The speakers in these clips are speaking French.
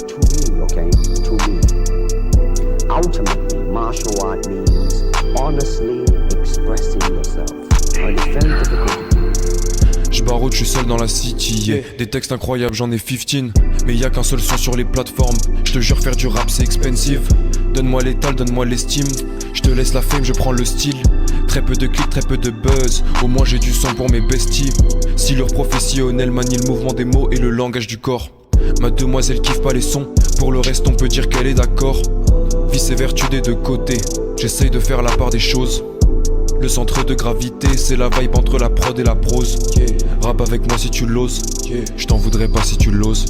To me, okay? To me. Ultimately, martial art means honestly expressing yourself. And it's very difficult to do. J'barode, j'suis seul dans la city, yeah. Des textes incroyables, j'en ai 15. Mais y'a qu'un seul son sur les plateformes. J'te jure, faire du rap c'est expensive. Donne-moi l'étal, donne-moi l'estime. J'te laisse la fame, je prends le style. Très peu de clics, très peu de buzz. Au moins j'ai du son pour mes besties. Si leur professionnel manie le mouvement des mots et le langage du corps. Ma demoiselle kiffe pas les sons. Pour le reste on peut dire qu'elle est d'accord. Vice et vertu des deux côtés. J'essaye de faire la part des choses. Le centre de gravité, c'est la vibe entre la prod et la prose. Rap avec moi si tu l'oses. Je t'en voudrais pas si tu l'oses.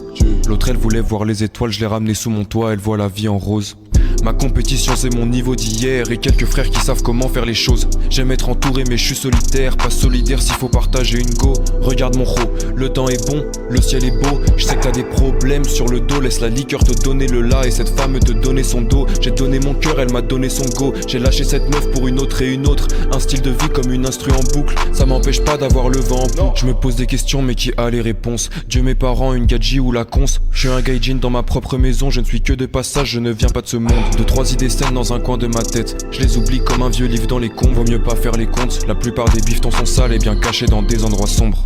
L'autre elle voulait voir les étoiles, je l'ai ramené sous mon toit, elle voit la vie en rose. Ma compétition c'est mon niveau d'hier et quelques frères qui savent comment faire les choses. J'aime être entouré mais je suis solitaire, pas solidaire s'il faut partager une go. Regarde mon ro, le temps est bon, le ciel est beau. Je sais que t'as des problèmes sur le dos, laisse la liqueur te donner le la et cette femme te donner son dos. J'ai donné mon cœur, elle m'a donné son go. J'ai lâché cette meuf pour une autre et une autre. Un style de vie comme une instru en boucle, ça m'empêche pas d'avoir le vent en poupe. Je me pose des questions mais qui a les réponses? Dieu, mes parents, une gadji ou la cons. Je suis un gaijin dans ma propre maison, je ne suis que de passage, je ne viens pas de ce monde. De trois idées saines dans un coin de ma tête, je les oublie comme un vieux livre dans les cons. Vaut mieux pas faire les comptes, la plupart des bifetons sont sales et bien cachés dans des endroits sombres.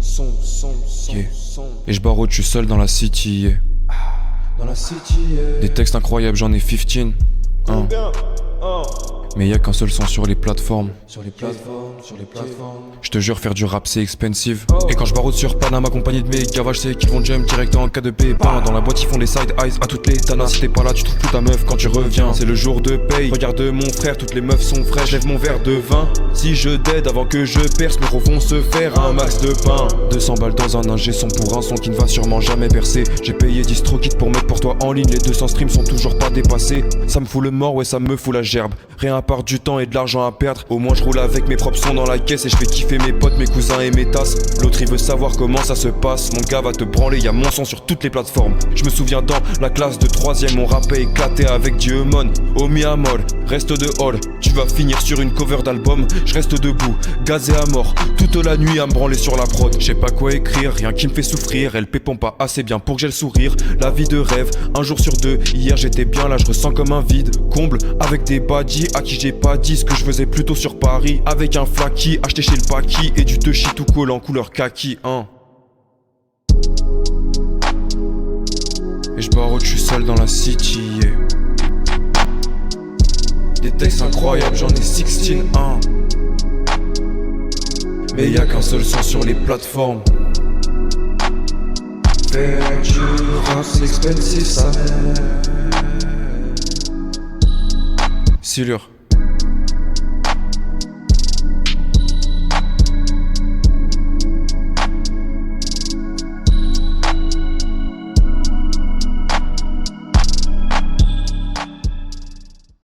Yeah. Et je barode, je suis seul dans la city, yeah. Des textes incroyables, j'en ai 15. Mais y'a qu'un seul son sur les plateformes. Je te jure, faire du rap c'est expensive. Et quand je barode sur Paname accompagné de mes gavages, c'est qu'ils vont jump direct en cas de pépin. Dans la boîte ils font des side eyes à toutes les tanas. Si t'es pas là tu trouves plus ta meuf quand tu reviens. C'est le jour de paye, regarde mon frère, toutes les meufs sont fraîches. Lève mon verre de vin, si je dead avant que je perce, mes gros vont se faire un max de pain. 200 balles dans un ingé son pour un son qui ne va sûrement jamais percer. J'ai payé 10 kits pour mettre pour toi en ligne. Les 200 streams sont toujours pas dépassés. Ça me fout le mort, ouais ça me fout la gerbe. Rien à part du temps et de l'argent à perdre. Au moins je roule avec mes propres sons dans la caisse et je fais kiffer mes potes, mes cousins et mes tasses. L'autre il veut savoir comment ça se passe. Mon gars va te branler, y'a mon son sur toutes les plateformes. Je me souviens dans la classe de 3ème, on rappait éclaté avec Dieu-Mon. Oh mi amor, reste de hall. Tu vas finir sur une cover d'album. Je reste debout, gazé à mort, toute la nuit à me branler sur la prod. Je sais pas quoi écrire, rien qui me fait souffrir. Elle pépon pas assez bien pour que j'ai le sourire. La vie de rêve, un jour sur deux. Hier j'étais bien, là je ressens comme un vide. Comble avec des baddies à qui j'ai pas dit ce que je faisais plutôt sur Paris. Avec un flaky acheté chez le Paki et du Techi tout collant couleur kaki, hein. Et je barode, je suis seul dans la city, yeah. Des textes incroyables, j'en ai 16, hein. Mais y'a qu'un seul son sur les plateformes. Faire du rap, c'est expensive, ça. Silure.